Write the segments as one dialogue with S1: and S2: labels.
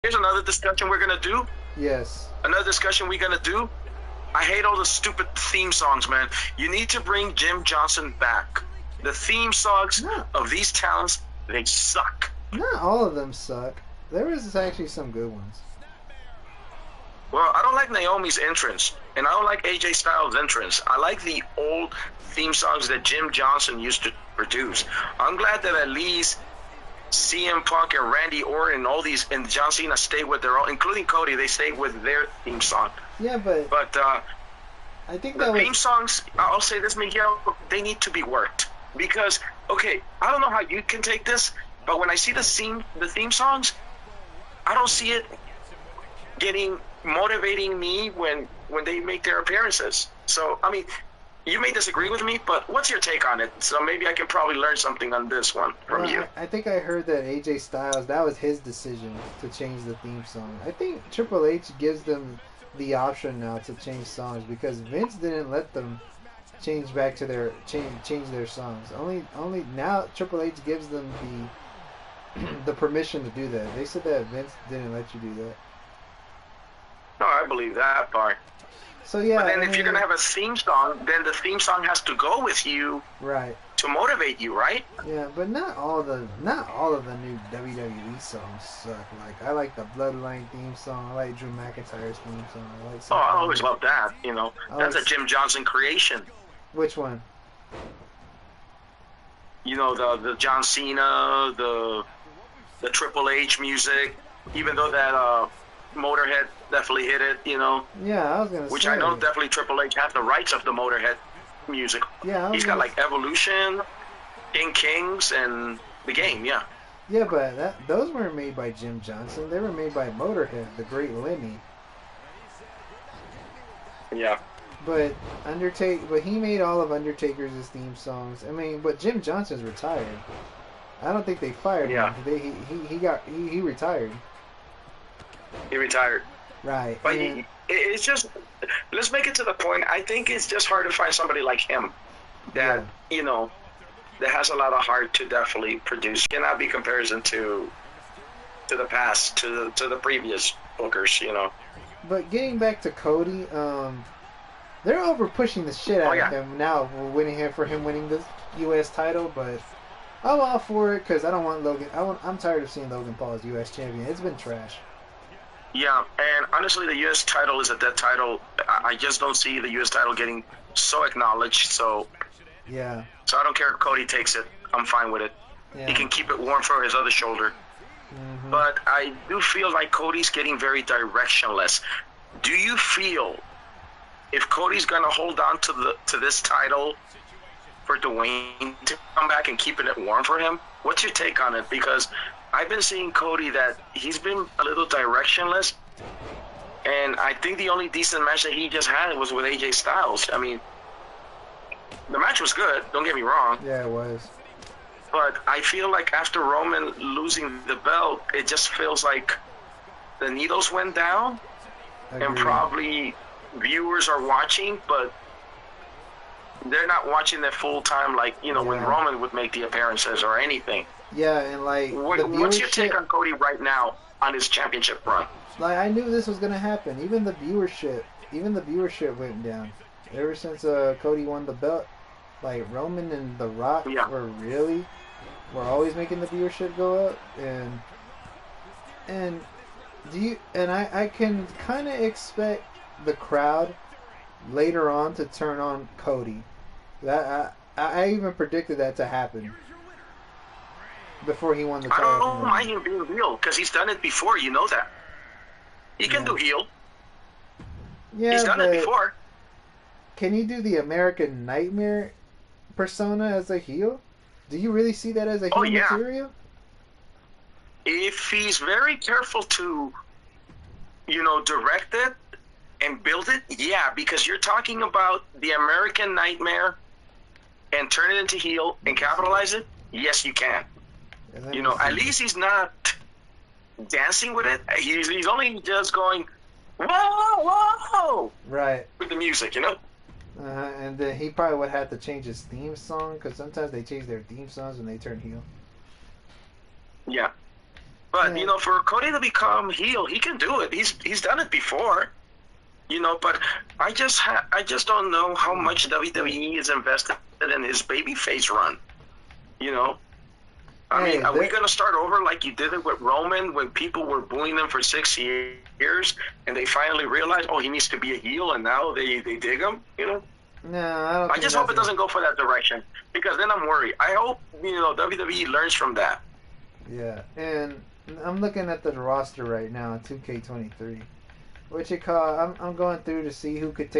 S1: Here's another discussion we're gonna do.
S2: Yes.
S1: Another discussion we're gonna do. I hate all the stupid theme songs, man. You need to bring Jim Johnson back. The theme songs of these talents, they suck.
S2: Not all of them suck. There is actually some good ones.
S1: Well, I don't like Naomi's entrance, and I don't like AJ Styles' entrance. I like the old theme songs that Jim Johnson used to produce. I'm glad that at least CM Punk and Randy Orton and all these and John Cena stayed with their own, including Cody. They stayed with their theme song.
S2: Yeah, but I think that
S1: the theme songs. I'll say this, Miguel. They need to be worked because okay, I don't know how you can take this, but when I see the theme songs, I don't see it motivating me when they make their appearances. So I mean, you may disagree with me, but what's your take on it? So maybe I can probably learn something on this one from you.
S2: I think I heard that AJ Styles, that was his decision to change the theme song. I think Triple H gives them the option now to change songs because Vince didn't let them change back to their change their songs. Only now Triple H gives them the permission to do that. They said that Vince didn't let you do that.
S1: No, I believe that part.
S2: So yeah,
S1: but then if you're gonna have a theme song, then the theme song has to go with you,
S2: right?
S1: To motivate you, right?
S2: Yeah, but not all of the new WWE songs suck. Like I like the Bloodline theme song. I like Drew McIntyre's theme song. I like.
S1: I always love that. You know, that's a Jim Johnson creation.
S2: Which one?
S1: You know, the John Cena, the Triple H music. Even though that Motorhead definitely hit it, you know.
S2: Yeah, I was gonna say.
S1: Which I know definitely Triple H has the rights of the Motorhead music.
S2: Yeah,
S1: he's got like Evolution, King Kings, and the Game. Yeah.
S2: Yeah, but those weren't made by Jim Johnson. They were made by Motorhead, the Great Lemmy.
S1: Yeah.
S2: But he made all of Undertaker's theme songs. I mean, but Jim Johnson's retired. I don't think they fired him. He retired.
S1: He retired.
S2: Right.
S1: But it's just, let's make it to the point. I think it's just hard to find somebody like him that, you know, that has a lot of heart to definitely produce. Cannot be comparison to the past, to the previous bookers, you know.
S2: But getting back to Cody, they're over pushing the shit out of him now for him winning this U.S. title, but I'm all for it because I don't want Logan. I'm tired of seeing Logan Paul as U.S. champion. It's been trash.
S1: Yeah, and honestly, the U.S. title is a dead title. I just don't see the U.S. title getting so acknowledged. So
S2: yeah.
S1: So I don't care if Cody takes it. I'm fine with it. Yeah. He can keep it warm for his other shoulder. Mm-hmm. But I do feel like Cody's getting very directionless. Do you feel if Cody's gonna hold on to this title for Dwayne to come back and keeping it warm for him? What's your take on it? Because I've been seeing Cody that he's been a little directionless, and I think the only decent match that he just had was with AJ Styles. I mean, the match was good, don't get me wrong.
S2: Yeah, it was.
S1: But I feel like after Roman losing the belt, it just feels like the needles went down, and probably viewers are watching, but they're not watching it full time like, you know, when Roman would make the appearances or anything.
S2: Yeah, and like
S1: what's your take on Cody right now on his championship run?
S2: Like I knew this was gonna happen. Even the viewership went down. Ever since Cody won the belt, like Roman and The Rock were always making the viewership go up, and I can kind of expect the crowd later on to turn on Cody. That I even predicted that to happen before he won the title.
S1: I don't mind him being heel because he's done it before. You know that he can do heel.
S2: Yeah,
S1: he's done it before.
S2: Can you do the American Nightmare persona as a heel? Do you really see that as a heel material?
S1: If he's very careful to, you know, direct it and build it, yeah, because you're talking about the American Nightmare and turn it into heel and capitalize it. Yes, you can. You know, at least he's not dancing with it. He's only just going, whoa, whoa,
S2: right,
S1: with the music, you know.
S2: And then he probably would have to change his theme song because sometimes they change their theme songs when they turn heel.
S1: Yeah. But you know, for Cody to become heel, he can do it. He's done it before. You know, but I just don't know how much WWE is invested in his babyface run. You know, I mean, are we going to start over like you did it with Roman when people were booing him for 6 years and they finally realized, oh, he needs to be a heel, and now they dig him? You know.
S2: No, I don't.
S1: I just hope it doesn't go for that direction, because then I'm worried. I hope, you know, WWE learns from that.
S2: Yeah, and I'm looking at the roster right now in 2K23. What you call? I'm going through to see who could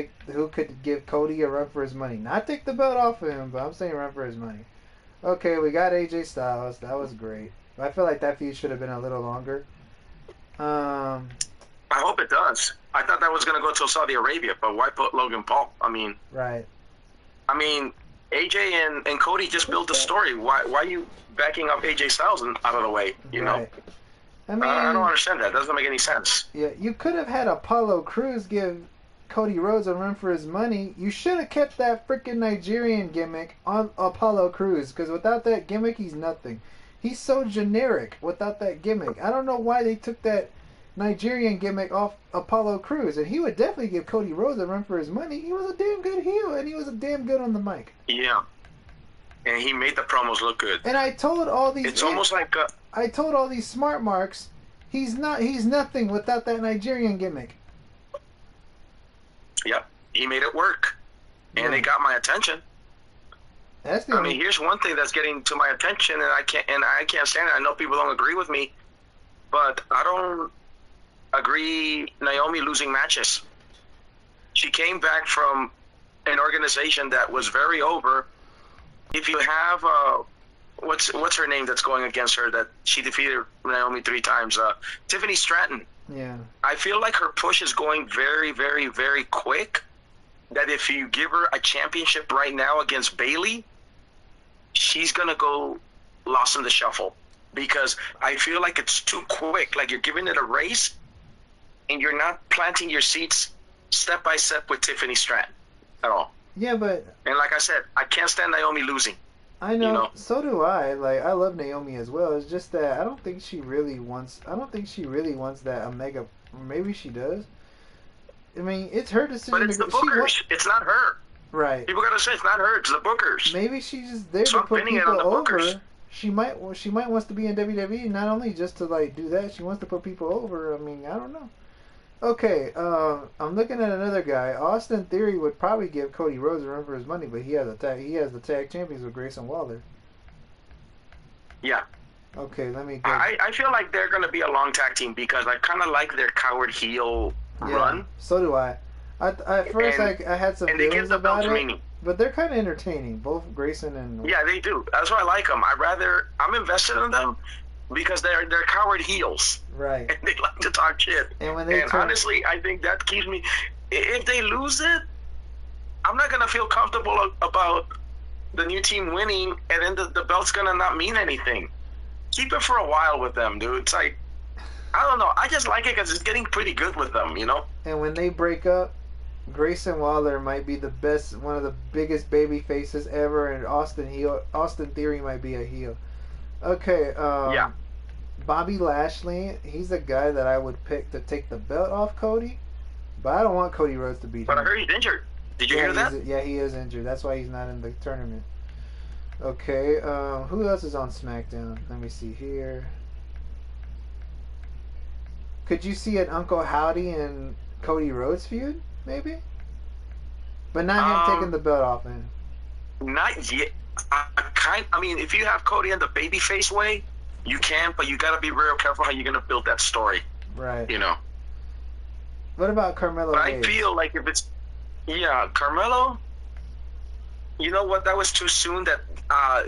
S2: give Cody a run for his money. Not take the belt off of him, but I'm saying run for his money. Okay, we got AJ Styles. That was great. I feel like that feud should have been a little longer.
S1: I hope it does. I thought that was going to go to Saudi Arabia, but why put Logan Paul? I mean,
S2: right.
S1: I mean, AJ and Cody just built the story. Why are you backing up AJ Styles out of the way? You know. I mean, I don't understand that. It doesn't make any sense.
S2: Yeah, you could have had Apollo Crews give Cody Rhodes a run for his money. You should have kept that freaking Nigerian gimmick on Apollo Crews, because without that gimmick, he's nothing. He's so generic without that gimmick. I don't know why they took that Nigerian gimmick off Apollo Crews, and he would definitely give Cody Rhodes a run for his money. He was a damn good heel, and he was a damn good on the mic.
S1: Yeah, and he made the promos look good.
S2: And I told all these...
S1: It's almost like...
S2: I told all these smart marks, he's nothing without that Nigerian gimmick.
S1: Yep, he made it work, and it got my attention. I mean, here's one thing that's getting to my attention, and I can't stand it. I know people don't agree with me, but I don't agree Naomi losing matches. She came back from an organization that was very over. If you have what's her name that's going against her that she defeated Naomi 3 times, Tiffany Stratton.
S2: Yeah.
S1: I feel like her push is going very, very, very quick. That if you give her a championship right now against Bayley, she's gonna go lost in the shuffle, because I feel like it's too quick. Like you're giving it a race, and you're not planting your seats step by step with Tiffany Stratton at all.
S2: Yeah, but
S1: and like I said, I can't stand Naomi losing.
S2: I know, you know, so do I. Like, I love Naomi as well. It's just that I don't think she really wants that Omega. Or maybe she does. I mean, it's her decision.
S1: But it's the bookers. It's not her.
S2: Right.
S1: People gotta say it's not her. It's the bookers.
S2: Maybe she's just there to put people over. She might wants to be in WWE, not only just to like do that. She wants to put people over. I mean, I don't know. Okay, I'm looking at another guy. Austin Theory would probably give Cody Rhodes a run for his money, but he has the tag champions with Grayson Waller.
S1: Yeah.
S2: Okay, let me go.
S1: I feel like they're going to be a long tag team, because I kind of like their coward heel run.
S2: So do I. At first, I had some feelings about it, meaning. But they're kind of entertaining, both Grayson and...
S1: Yeah, they do. That's why I like them. I'm invested in them, because they're coward heels.
S2: Right.
S1: And they like to talk shit. And honestly, I think that keeps me... If they lose it, I'm not going to feel comfortable about the new team winning, and then the belt's going to not mean anything. Keep it for a while with them, dude. It's like... I don't know. I just like it because it's getting pretty good with them, you know?
S2: And when they break up, Grayson Waller might be the best, one of the biggest baby faces ever, and Austin Theory might be a heel. Okay,
S1: yeah.
S2: Bobby Lashley, he's a guy that I would pick to take the belt off Cody, but I don't want Cody Rhodes to beat him.
S1: But I heard he's injured. Did you hear that?
S2: Yeah, he is injured. That's why he's not in the tournament. Okay, who else is on SmackDown? Let me see here. Could you see an Uncle Howdy and Cody Rhodes feud, maybe? But not him taking the belt off him.
S1: Not yet. I mean, if you have Cody in the babyface way, you can, but you got to be real careful how you're going to build that story.
S2: Right.
S1: You know.
S2: What about Carmelo Hayes?
S1: I feel like if it's... Yeah, Carmelo... You know what? That was too soon. That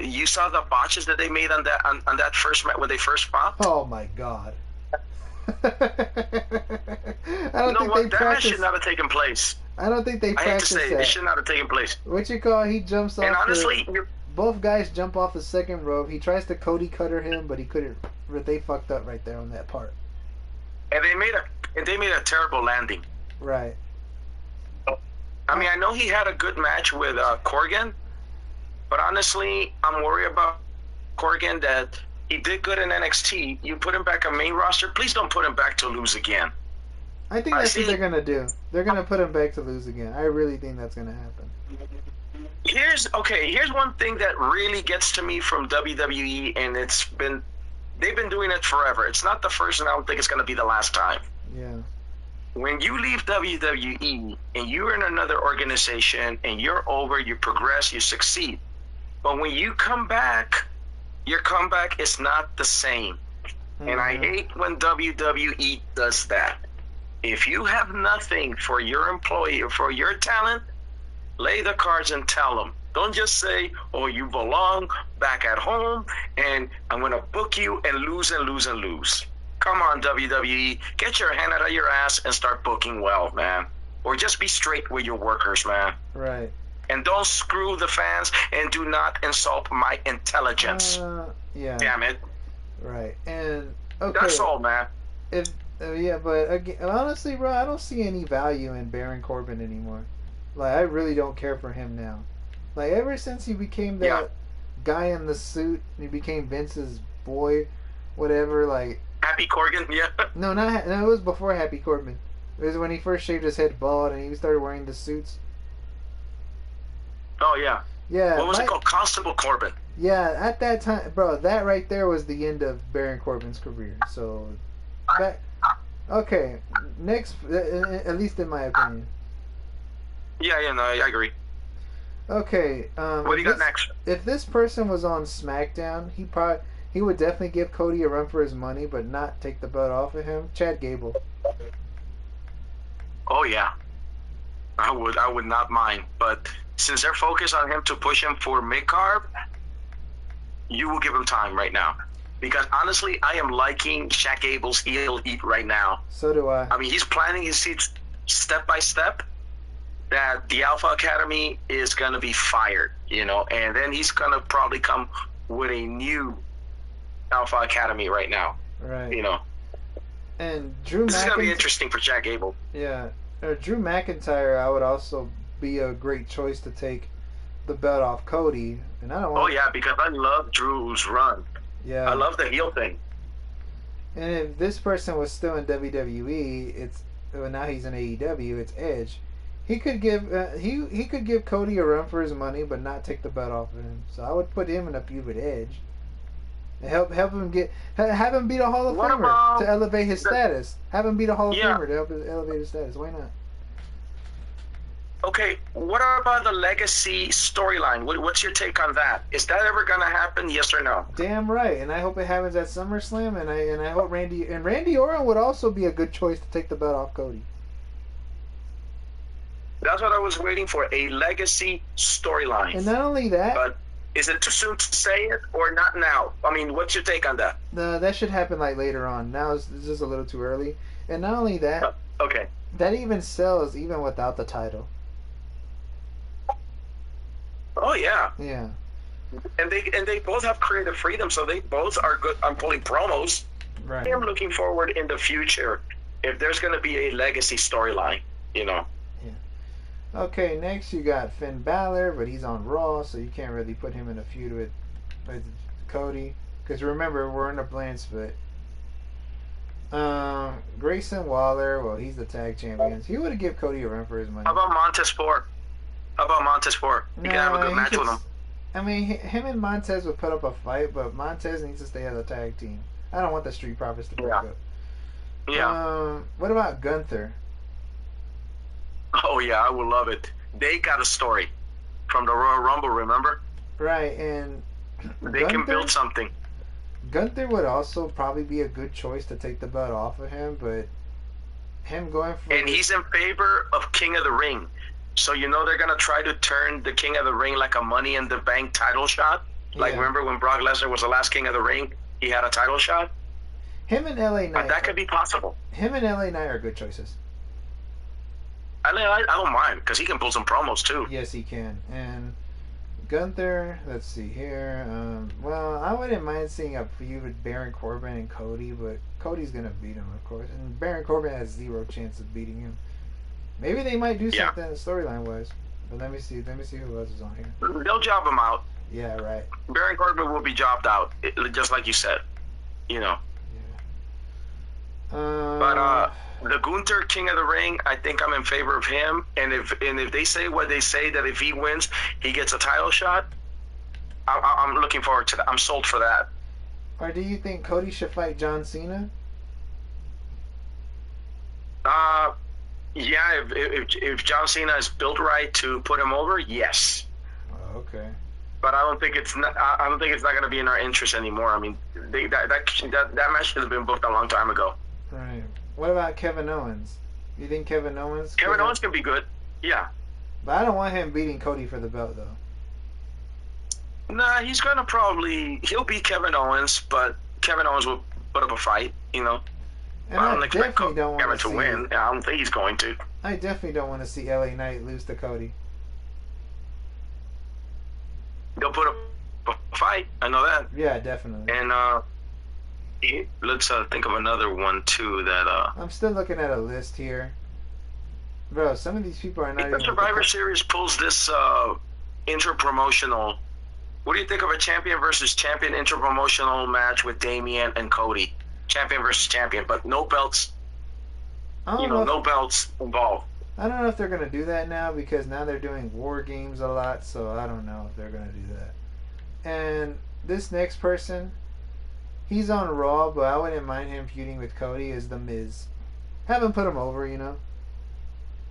S1: you saw the botches that they made on that first match when they first fought.
S2: Oh my God. I don't think
S1: that match should not have taken place.
S2: I don't think they practiced that. I hate to say
S1: it should not have taken place.
S2: What you call? He jumps off.
S1: And honestly,
S2: both guys jump off the second rope. He tries to Cody cutter him, but he couldn't. They fucked up right there on that part.
S1: And they made a terrible landing.
S2: Right.
S1: I mean, I know he had a good match with Corgan, but honestly, I'm worried about Corgan that He did good in NXT. You put him back on main roster. Please don't put him back to lose again.
S2: I think that's what they're going to do. They're going to put him back to lose again. I really think that's going to happen.
S1: Here's one thing that really gets to me from WWE, and they've been doing it forever. It's not the first, and I don't think it's going to be the last time.
S2: Yeah.
S1: When you leave WWE and you're in another organization and you're over, you progress, you succeed. But when you come back, your comeback is not the same. Mm-hmm. And I hate when WWE does that. If you have nothing for your employee or for your talent, lay the cards and tell them. Don't just say, oh, you belong back at home and I'm going to book you and lose and lose and lose. Come on, WWE. Get your hand out of your ass and start booking well, man. Or just be straight with your workers, man.
S2: Right.
S1: And don't screw the fans and do not insult my intelligence.
S2: Yeah.
S1: Damn it.
S2: Right. And, okay.
S1: That's all, man.
S2: Yeah, but again, honestly, bro, I don't see any value in Baron Corbin anymore. Like, I really don't care for him now. Like, ever since he became that guy in the suit, and he became Vince's boy, whatever, like...
S1: Happy Corbin, yeah.
S2: No, it was before Happy Corbin. It was when he first shaved his head bald and he started wearing the suits.
S1: Oh, yeah.
S2: Yeah.
S1: What was it called? Constable Corbin.
S2: Yeah, at that time, bro, that right there was the end of Baron Corbin's career. So, okay, next, at least in my opinion.
S1: Yeah, no, I agree.
S2: Okay.
S1: What do you got next?
S2: If this person was on SmackDown, he would definitely give Cody a run for his money, but not take the belt off of him. Chad Gable.
S1: Oh yeah, I would not mind. But since they're focused on him to push him for mid-carb, you will give him time right now. Because honestly, I am liking Chad Gable's heel heat right now.
S2: So do I.
S1: I mean, he's planting his seeds step by step. That the Alpha Academy is going to be fired, and then he's going to probably come with a new Alpha Academy right now.
S2: Right. And
S1: This is going to be interesting for Chad Gable.
S2: Yeah. Drew McIntyre, I would also be a great choice to take the belt off Cody. And I don't want.
S1: Oh, yeah, because I love Drew's run.
S2: Yeah.
S1: I love the heel thing.
S2: And if this person was still in WWE, now he's in AEW, it's Edge. He could give he could give Cody a run for his money, but not take the belt off of him. So I would put him in a feud with Edge. And help him have him beat a Hall of Famer to elevate his status. Have him beat a Hall of Famer to help elevate his status. Why not?
S1: Okay, what about the legacy storyline? What's your take on that? Is that ever gonna happen? Yes or no?
S2: Damn right, and I hope it happens at SummerSlam. And I hope Randy Orton would also be a good choice to take the belt off Cody.
S1: That's what I was waiting for, a legacy storyline.
S2: And not only that...
S1: But is it too soon to say it or not now? I mean, what's your take on that?
S2: That should happen like later on. Now it's just a little too early. And not only that...
S1: Okay.
S2: That even sells even without the title.
S1: Oh, yeah.
S2: Yeah.
S1: And they both have creative freedom, so they both are good on pulling promos.
S2: Right.
S1: I am looking forward in the future if there's going to be a legacy storyline,
S2: Okay, next you got Finn Balor, but he's on Raw, so you can't really put him in a feud with Cody. Because remember, we're in a bland split. Grayson Waller, well, he's the tag champion. He would have given Cody a run for his money.
S1: How about Montez Ford? You can have a good match with him.
S2: I mean, him and Montez would put up a fight, but Montez needs to stay as a tag team. I don't want the Street Profits to break up.
S1: Yeah.
S2: What about Gunther?
S1: Oh, yeah, I would love it. They got a story from the Royal Rumble, remember?
S2: Right, and
S1: they can build something.
S2: Gunther would also probably be a good choice to take the belt off of him, but him going for...
S1: And he's in favor of King of the Ring. So they're going to try to turn the King of the Ring like a Money in the Bank title shot? Like, remember when Brock Lesnar was the last King of the Ring? He had a title shot?
S2: Him and LA Knight...
S1: But that could be possible.
S2: Him and LA Knight are good choices.
S1: I don't mind, because he can pull some promos, too.
S2: Yes, he can. And Gunther, let's see here. Well, I wouldn't mind seeing a feud with Baron Corbin and Cody, but Cody's going to beat him, of course. And Baron Corbin has zero chance of beating him. Maybe they might do something storyline-wise. But let me see who else is on here.
S1: They'll job him out.
S2: Yeah, right.
S1: Baron Corbin will be jobbed out, just like you said. You know.
S2: Yeah.
S1: But the Gunther King of the Ring, I think I'm in favor of him. And if they say what they say, that if he wins, he gets a title shot, I'm looking forward to that. I'm sold for that.
S2: Or do you think Cody should fight John Cena?
S1: Yeah, if John Cena is built right to put him over, yes.
S2: Oh, okay.
S1: But I don't think it's not. I don't think it's not going to be in our interest anymore. I mean, that match should have been booked a long time ago.
S2: Right. What about Kevin Owens? You think Kevin Owens?
S1: Kevin Owens can be good. Yeah.
S2: But I don't want him beating Cody for the belt, though.
S1: Nah, he'll beat Kevin Owens, but Kevin Owens will put up a fight, you know.
S2: And I don't expect Kevin
S1: to win. I don't think he's going to.
S2: I definitely don't want to see LA Knight lose to Cody.
S1: They'll put up a fight. I know that.
S2: Yeah, definitely.
S1: And let's think of another one too. That
S2: I'm still looking at a list here, bro. Some of these people are not even.
S1: The Survivor Series pulls this inter-promotional. What do you think of a champion versus champion inter-promotional match with Damian and Cody? Champion versus champion, but no belts. No belts involved.
S2: I don't know if they're gonna do that now, because now they're doing War Games a lot, so I don't know if they're gonna do that. And this next person, he's on Raw, but I wouldn't mind him feuding with Cody, is The Miz. Haven't put him over, you know.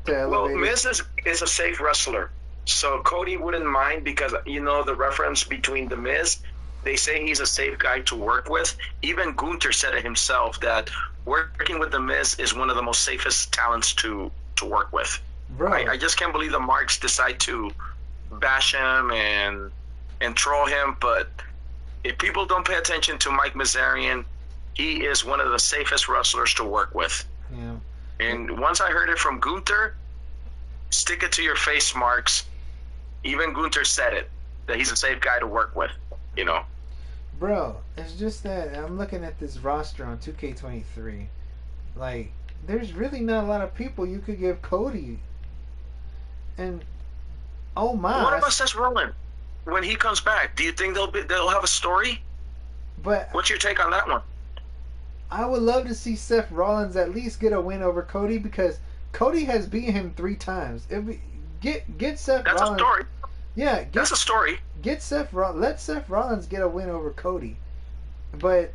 S1: Well, Miz is a safe wrestler, so Cody wouldn't mind, because the reference between The Miz. They say he's a safe guy to work with. Even Gunther said it himself, that working with The Miz is one of the most safest talents to work with. Bro. I just can't believe the marks decide to bash him and troll him. But if people don't pay attention to Mike Mizarian, he is one of the safest wrestlers to work with.
S2: Yeah.
S1: And once I heard it from Gunther, stick it to your face, Marks. Even Gunther said it, that he's a safe guy to work with.
S2: Bro, it's just that I'm looking at this roster on 2K23. Like, there's really not a lot of people you could give Cody. And oh my!
S1: What about Seth Rollins when he comes back? Do you think they'll have a story?
S2: But
S1: what's your take on that one?
S2: I would love to see Seth Rollins at least get a win over Cody, because Cody has beaten him 3 times. Get Seth Rollins.
S1: That's a story.
S2: Yeah,
S1: that's a story.
S2: Let Seth Rollins get a win over Cody. But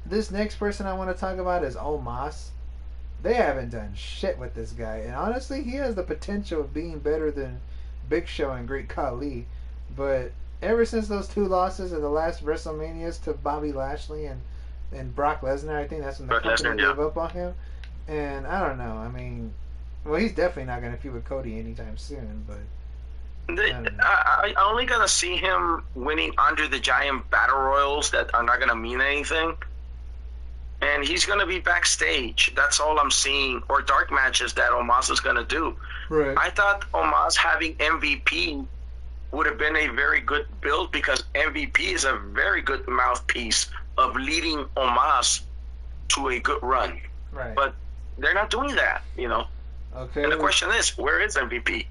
S2: this next person I want to talk about is Omos. They haven't done shit with this guy, and honestly, he has the potential of being better than Big Show and Great Khali. But ever since those 2 losses in the last WrestleManias to Bobby Lashley and Brock Lesnar, I think that's when the company gave up on him. And I don't know. I mean, well, he's definitely not going to feud with Cody anytime soon, but.
S1: I only gonna see him winning under the Giant Battle Royals that are not gonna mean anything, and he's gonna be backstage. That's all I'm seeing, or dark matches that Omos is gonna do.
S2: Right.
S1: I thought Omos having MVP would have been a very good build, because MVP is a very good mouthpiece of leading Omos to a good run.
S2: Right.
S1: But they're not doing that,
S2: Okay.
S1: And the question is, where is MVP?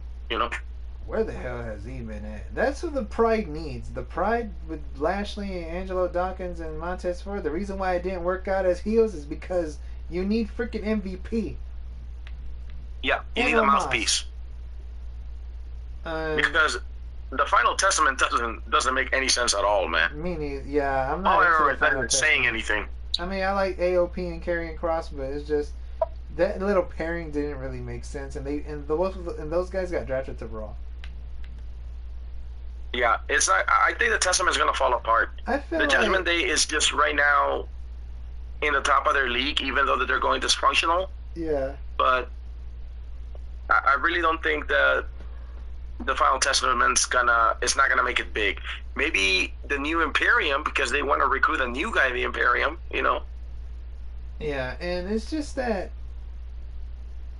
S2: Where the hell has he been at? That's what the Pride needs. The Pride with Lashley and Angelo Dawkins and Montez Ford. The reason why it didn't work out as heels is because you need freaking MVP.
S1: Yeah, you need a mouthpiece. Because the Final Testament doesn't make any sense at all, man.
S2: Me neither. Yeah, I'm not.
S1: All I remember saying anything.
S2: I mean, I like AOP and Karrion Kross, but it's just that little pairing didn't really make sense, and those guys got drafted to Raw.
S1: Yeah, it's not. I think the Testament is going to fall apart. The Judgment Day is just right now in the top of their league, even though that they're going dysfunctional.
S2: Yeah.
S1: But I really don't think that the Final Testament's it's not gonna make it big. Maybe the new Imperium, because they want to recruit a new guy in the Imperium.
S2: Yeah, and it's just that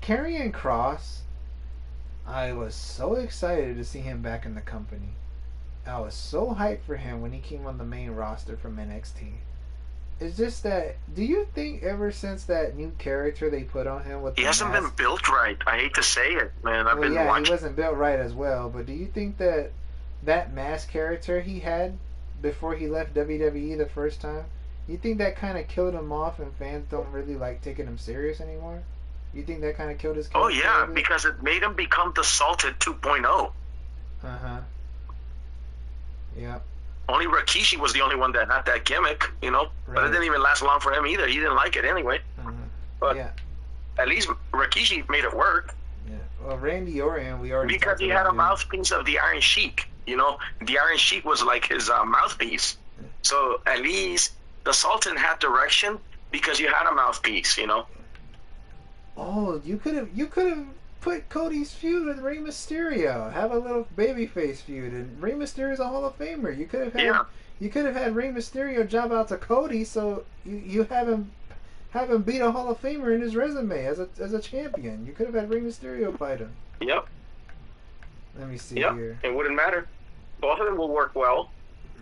S2: Karrion Kross, I was so excited to see him back in the company. I was so hyped for him when he came on the main roster from NXT. It's just that, do you think ever since that new character they put on him with
S1: he hasn't been built right? I hate to say it, man. I've been watching.
S2: He wasn't built right as well. But do you think that that mask character he had before he left WWE the first time, you think that kind of killed him off and fans don't really like taking him serious anymore? You think that kind of killed his character?
S1: Oh, yeah, because it made him become the Sultan 2.0.
S2: Uh-huh. Yeah.
S1: Only Rikishi was the only one that had that gimmick, you know?
S2: Right.
S1: But it didn't even last long for him either. He didn't like it anyway. But
S2: yeah.
S1: At least Rikishi made it work.
S2: Yeah. Well, Randy Orton, we already
S1: because he had a mouthpiece of the Iron Sheik. You know, the Iron Sheik was like his mouthpiece. So at least the Sultan had direction because you had a mouthpiece. You know.
S2: Oh, you could have put Cody's feud with Rey Mysterio. Have a little babyface feud, and Rey Mysterio's a Hall of Famer. You could have had Rey Mysterio job out to Cody, so you have him beat a Hall of Famer in his resume as a champion. You could have had Rey Mysterio fight him.
S1: Yep.
S2: Let me see here.
S1: It wouldn't matter. Both of them will work well.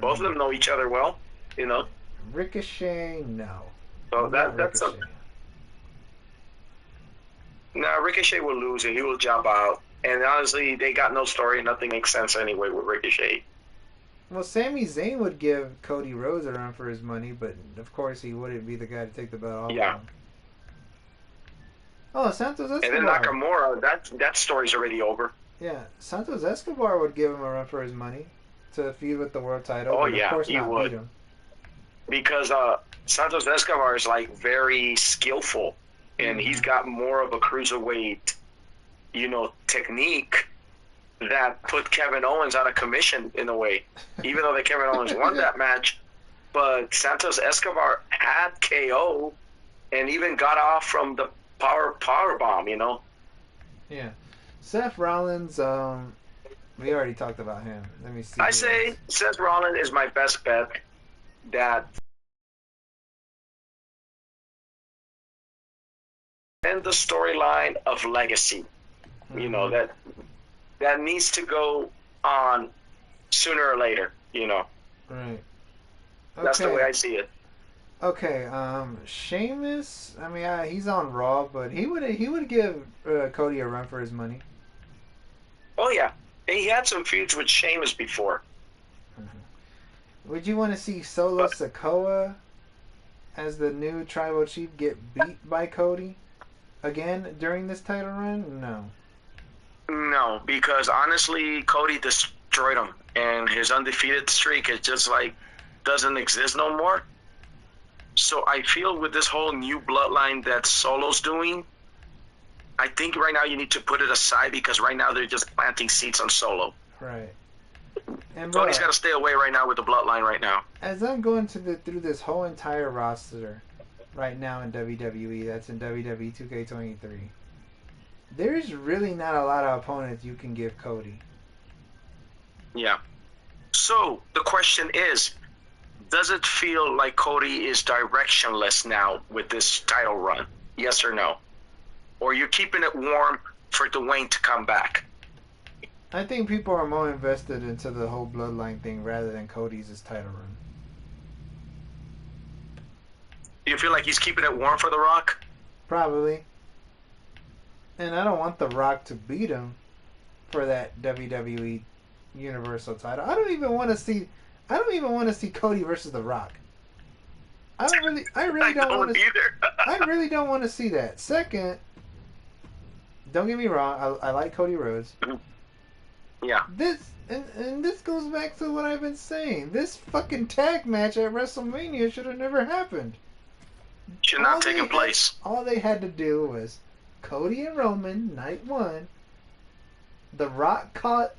S1: Both of them know each other well. You know.
S2: Ricochet, no.
S1: So that's a. Nah, Ricochet will lose it. He will jump out. And honestly, they got no story. Nothing makes sense anyway with Ricochet.
S2: Well, Sami Zayn would give Cody Rhodes a run for his money, but of course he wouldn't be the guy to take the belt off.
S1: Yeah.
S2: Oh, Santos Escobar.
S1: And then Nakamura, that story's already over.
S2: Yeah, Santos Escobar would give him a run for his money to feud with the world title.
S1: Oh,
S2: but
S1: yeah,
S2: of course
S1: he
S2: not
S1: would.
S2: Beat him.
S1: Because Santos Escobar is like very skillful, and he's got more of a cruiserweight, you know, technique that put Kevin Owens out of commission in a way. Even though Kevin Owens won that match, but Santos Escobar had KO and even got off from the power bomb, you know.
S2: Yeah. Seth Rollins, we already talked about him. Let me see.
S1: I say Seth Rollins is my best bet. That and the storyline of Legacy, you know, that needs to go on sooner or later, you know.
S2: Right. Okay.
S1: That's the way I see it.
S2: Okay, Sheamus, I mean, he's on Raw, but he would give Cody a run for his money.
S1: Oh, yeah. And he had some feuds with Sheamus before.
S2: Would you want to see Solo Sikoa as the new tribal chief get beat by Cody again during this title run? No.
S1: No, because honestly, Cody destroyed him, and his undefeated streak is just like doesn't exist no more. So I feel with this whole new bloodline that Solo's doing, I think right now you need to put it aside because right now they're just planting seeds on Solo.
S2: Right. And
S1: Cody's got to stay away right now with the bloodline right now.
S2: As I'm going through this whole entire roster right now in WWE, that's in WWE 2K23, there's really not a lot of opponents you can give Cody.
S1: Yeah. So the question is, does it feel like Cody is directionless now with this title run? Yes or no? Or you're keeping it warm for Dwayne to come back?
S2: I think people are more invested into the whole bloodline thing rather than Cody's title run.
S1: Do you feel like he's keeping it warm for The Rock?
S2: Probably. And I don't want The Rock to beat him for that WWE Universal title. I don't even want to see Cody versus The Rock. I really don't want to see that. Second, don't get me wrong, I like Cody Rhodes.
S1: Yeah.
S2: This goes back to what I've been saying. This fucking tag match at WrestleMania should have never happened.
S1: Should not have taken place.
S2: All they had to do was Cody and Roman, night one. The Rock caught.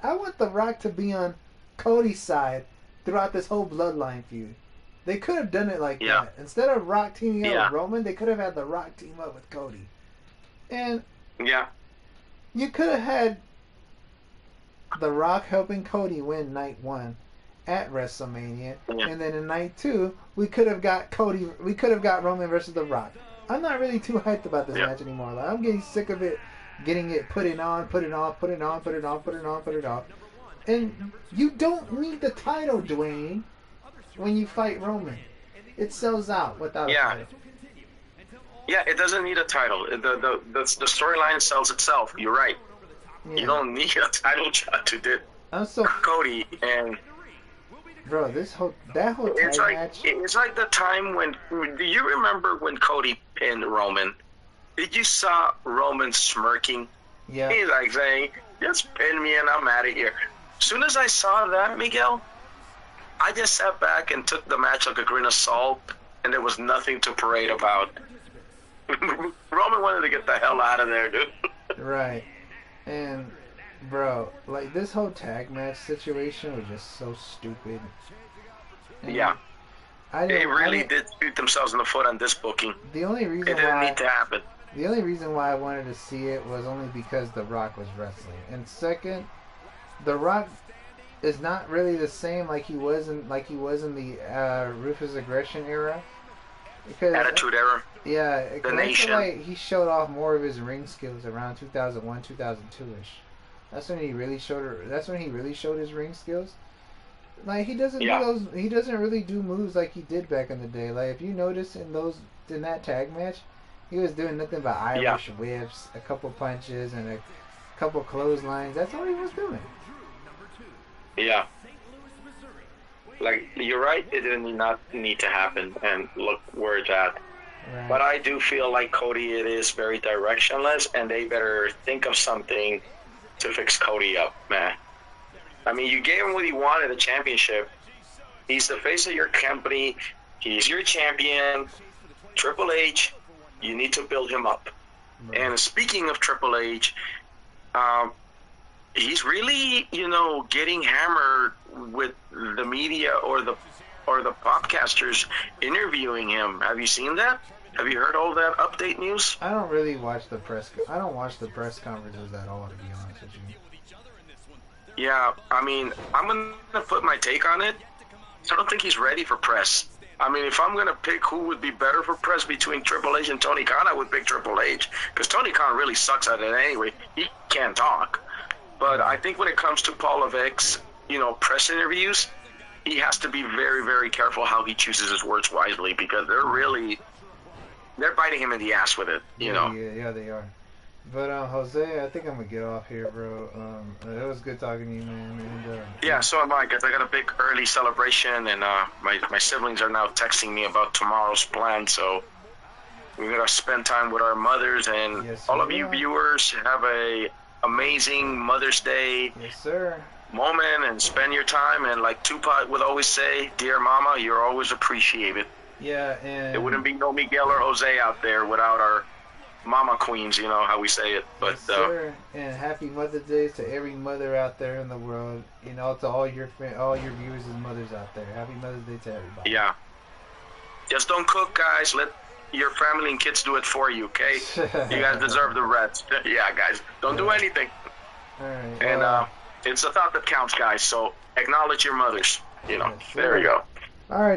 S2: I want The Rock to be on Cody's side throughout this whole bloodline feud. They could have done it like that. Instead of Rock teaming up with Roman, they could have had The Rock team up with Cody. And you could have had The Rock helping Cody win night one at WrestleMania, and then in night two we could have got Roman versus The Rock. I'm not really too hyped about this match anymore. Like, I'm getting sick of it, put it off. And you don't need the title, Dwayne, when you fight Roman. It sells out without a title.
S1: Yeah, it doesn't need a title. The storyline sells itself. You're right. Yeah. You don't need a title shot to
S2: I'm so
S1: Cody and
S2: bro. That whole tag match.
S1: It's like the time when. Do you remember when Cody pinned Roman? Did you saw Roman smirking?
S2: Yeah.
S1: He's like saying, "Just pin me and I'm out of here." As soon as I saw that, Miguel, I just sat back and took the match like a grain of salt, and there was nothing to parade about. Roman wanted to get the hell out of there, dude.
S2: Right. And bro, like this whole tag match situation was just so stupid. And
S1: yeah. They really did shoot themselves in the foot on this booking.
S2: The only reason
S1: it didn't need to happen.
S2: The only reason why I wanted to see it was only because The Rock was wrestling. And second, The Rock is not really the same like he was in the Ruthless Aggression era. Because,
S1: Attitude era.
S2: Yeah,
S1: the Nation.
S2: I feel like he showed off more of his ring skills around 2001, 2002ish. That's when he really showed his ring skills. Like he doesn't really do moves like he did back in the day. Like if you notice in that tag match, he was doing nothing but Irish whips, a couple punches, and a couple clotheslines. That's all he was doing.
S1: Yeah. Like, you're right, it did not need to happen, and look where it's at. Right. But I do feel like Cody, it is very directionless, and they better think of something to fix Cody up, man. I mean, you gave him what he wanted, a championship. He's the face of your company. He's your champion. Triple H, you need to build him up. Right. And speaking of Triple H, he's really, getting hammered with the media or the podcasters interviewing him. Have you seen that? Have you heard all that update news?
S2: I don't really watch the press. I don't watch the press conferences at all, to be honest with you.
S1: Yeah, I mean, I'm gonna put my take on it. I don't think he's ready for press. I mean, if I'm gonna pick who would be better for press between Triple H and Tony Khan, I would pick Triple H, because Tony Khan really sucks at it anyway. He can't talk. But I think when it comes to Paul Levesque's, press interviews, he has to be very, very careful how he chooses his words wisely, because they're biting him in the ass with it,
S2: Yeah, they are. But Jose, I think I'm gonna get off here, bro. It was good talking to you, man. And,
S1: yeah, so am I, because I got a big early celebration, and my siblings are now texting me about tomorrow's plan, so we're gonna spend time with our mothers, and all of you viewers have a amazing Mother's Day moment, and spend your time, and like Tupac would always say, dear mama, you're always appreciated.
S2: Yeah, and
S1: it wouldn't be no Miguel or Jose out there without our mama queens, how we say it. But
S2: and happy Mother's Day to every mother out there in the world, to all your viewers and mothers out there. Happy Mother's Day to everybody.
S1: Yeah, just don't cook, guys. Let your family and kids do it for you, okay? You guys deserve the rest. Yeah, guys, don't do anything.
S2: All right.
S1: And it's the thought that counts, guys. So acknowledge your mothers. There we go.
S2: All right.